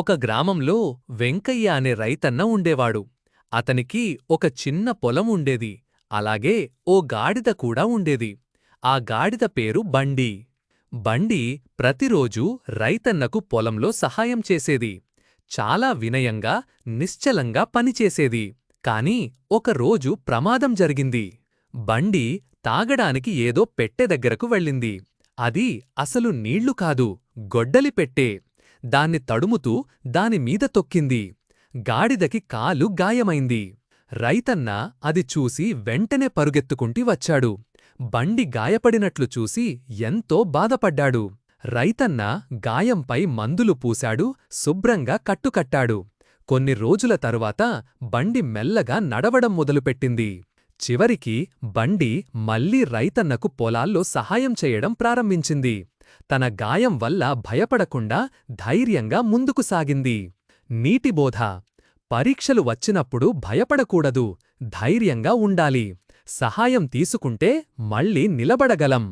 ఒక గ్రామంలో వెంకయ్య అనే రైతన్న ఉండేవాడు. అతనికి ఒక చిన్న పొలం ఉండేది. అలాగే ఓ గాడిద కూడా ఉండేది. ఆ గాడిద పేరు బండి. బండి ప్రతిరోజూ రైతన్నకు పొలంలో సహాయం చేసేది. చాలా వినయంగా, నిశ్చలంగా పనిచేసేది. కాని ఒకరోజు ప్రమాదం జరిగింది. బండి తాగడానికి ఏదో పెట్టె దగ్గరకు వెళ్ళింది. అది అసలు నీళ్లు కాదు, గొడ్డలి పెట్టె. దాన్ని తడుముతూ దానిమీద తొక్కింది. గాడిదకి కాలు గాయమైంది. రైతన్న అది చూసి వెంటనే పరుగెత్తుకుంటూ వచ్చాడు. బండి గాయపడినట్లు చూసి ఎంతో బాధపడ్డాడు. రైతన్న గాయంపై మందులు పూశాడు, శుభ్రంగా కట్టుకట్టాడు. కొన్ని రోజుల తరువాత బండి మెల్లగా నడవడం మొదలుపెట్టింది. చివరికి బండి మళ్లీ రైతన్నకు పొలాల్లో సహాయం చేయడం ప్రారంభించింది. తన గాయం వల్ల భయపడకుండా ధైర్యంగా ముందుకు సాగింది. నీటిబోధ: పరీక్షలు వచ్చినప్పుడు భయపడకూడదు, ధైర్యంగా ఉండాలి. సహాయం తీసుకుంటే మళ్ళీ నిలబడగలం.